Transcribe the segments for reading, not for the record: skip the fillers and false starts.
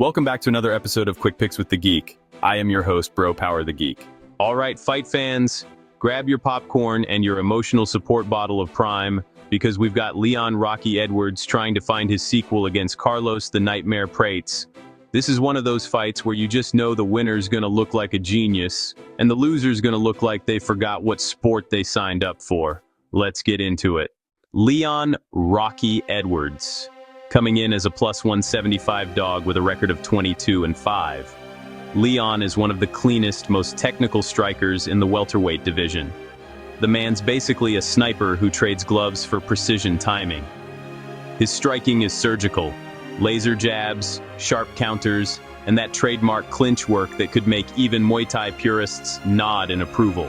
Welcome back to another episode of Quick Picks with the Geek. I am your host, Bro Power the Geek. All right, fight fans, grab your popcorn and your emotional support bottle of Prime, because we've got Leon Rocky Edwards trying to find his sequel against Carlos the Nightmare Prates. This is one of those fights where you just know the winner's gonna look like a genius, and the loser's gonna look like they forgot what sport they signed up for. Let's get into it. Leon Rocky Edwards, coming in as a plus 175 dog with a record of 22-5. Leon is one of the cleanest, most technical strikers in the welterweight division. The man's basically a sniper who trades gloves for precision timing. His striking is surgical. Laser jabs, sharp counters, and that trademark clinch work that could make even Muay Thai purists nod in approval.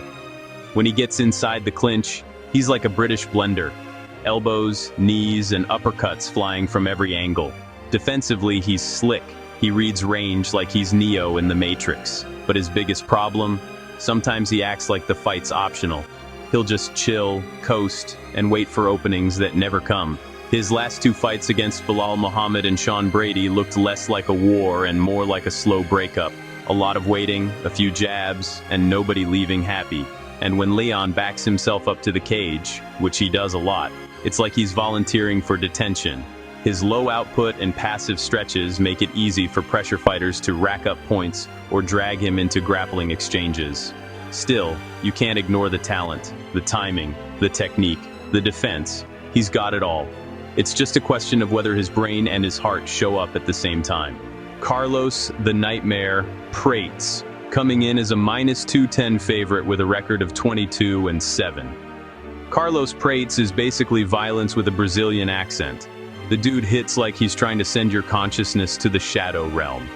When he gets inside the clinch, he's like a British blender. Elbows, knees, and uppercuts flying from every angle. Defensively, he's slick. He reads range like he's Neo in the Matrix. But his biggest problem? Sometimes he acts like the fight's optional. He'll just chill, coast, and wait for openings that never come. His last two fights against Bilal Muhammad and Sean Brady looked less like a war and more like a slow breakup. A lot of waiting, a few jabs, and nobody leaving happy. And when Leon backs himself up to the cage, which he does a lot, it's like he's volunteering for detention. His low output and passive stretches make it easy for pressure fighters to rack up points or drag him into grappling exchanges. Still, you can't ignore the talent, the timing, the technique, the defense. He's got it all. It's just a question of whether his brain and his heart show up at the same time. Carlos the Nightmare Prates, coming in as a minus 210 favorite with a record of 22-7. Carlos Prates is basically violence with a Brazilian accent. The dude hits like he's trying to send your consciousness to the shadow realm.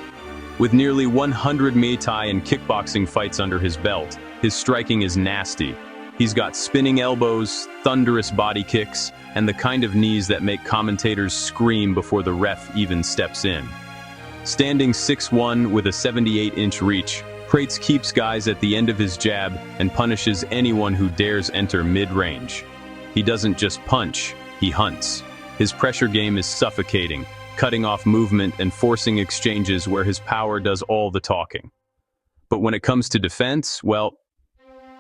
With nearly 100 Muay Thai and kickboxing fights under his belt, his striking is nasty. He's got spinning elbows, thunderous body kicks, and the kind of knees that make commentators scream before the ref even steps in. Standing 6'1" with a 78-inch reach, Prates keeps guys at the end of his jab and punishes anyone who dares enter mid-range. He doesn't just punch, he hunts. His pressure game is suffocating, cutting off movement and forcing exchanges where his power does all the talking. But when it comes to defense, well,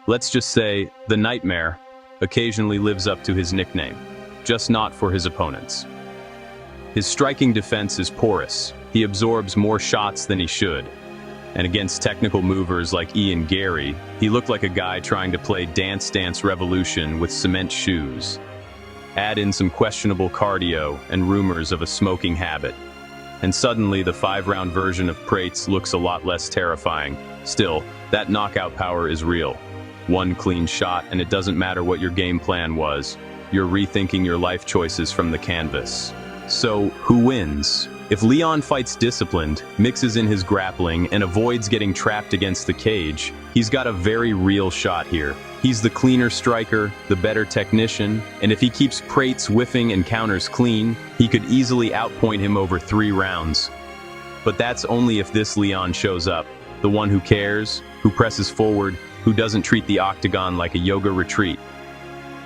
let's just say the Nightmare occasionally lives up to his nickname, just not for his opponents. His striking defense is porous. He absorbs more shots than he should. And against technical movers like Ian Gary, he looked like a guy trying to play Dance Dance Revolution with cement shoes. Add in some questionable cardio and rumors of a smoking habit, and suddenly the 5-round version of Prates looks a lot less terrifying. Still, that knockout power is real. One clean shot, and it doesn't matter what your game plan was. You're rethinking your life choices from the canvas. So, who wins? If Leon fights disciplined, mixes in his grappling, and avoids getting trapped against the cage, he's got a very real shot here. He's the cleaner striker, the better technician, and if he keeps Prates whiffing and counters clean, he could easily outpoint him over 3 rounds. But that's only if this Leon shows up. The one who cares, who presses forward, who doesn't treat the octagon like a yoga retreat.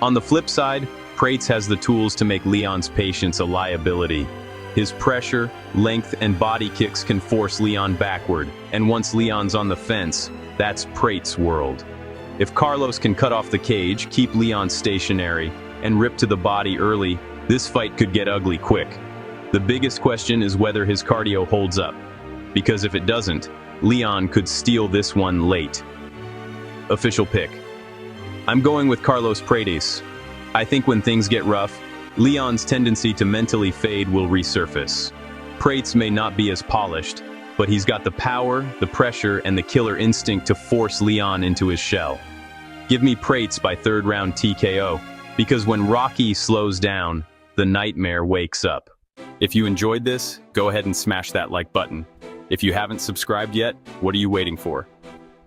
On the flip side, Prates has the tools to make Leon's patience a liability. His pressure, length, and body kicks can force Leon backward, and once Leon's on the fence, that's Prates' world. If Carlos can cut off the cage, keep Leon stationary, and rip to the body early, this fight could get ugly quick. The biggest question is whether his cardio holds up, because if it doesn't, Leon could steal this one late. Official pick. I'm going with Carlos Prates. I think when things get rough, Leon's tendency to mentally fade will resurface. Prates may not be as polished, but he's got the power, the pressure, and the killer instinct to force Leon into his shell. Give me Prates by 3rd round TKO, because when Rocky slows down, the Nightmare wakes up. If you enjoyed this, go ahead and smash that like button. If you haven't subscribed yet, what are you waiting for?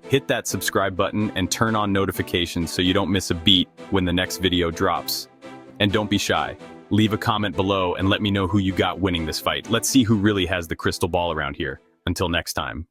Hit that subscribe button and turn on notifications so you don't miss a beat when the next video drops. And don't be shy. Leave a comment below and let me know who you got winning this fight. Let's see who really has the crystal ball around here. Until next time.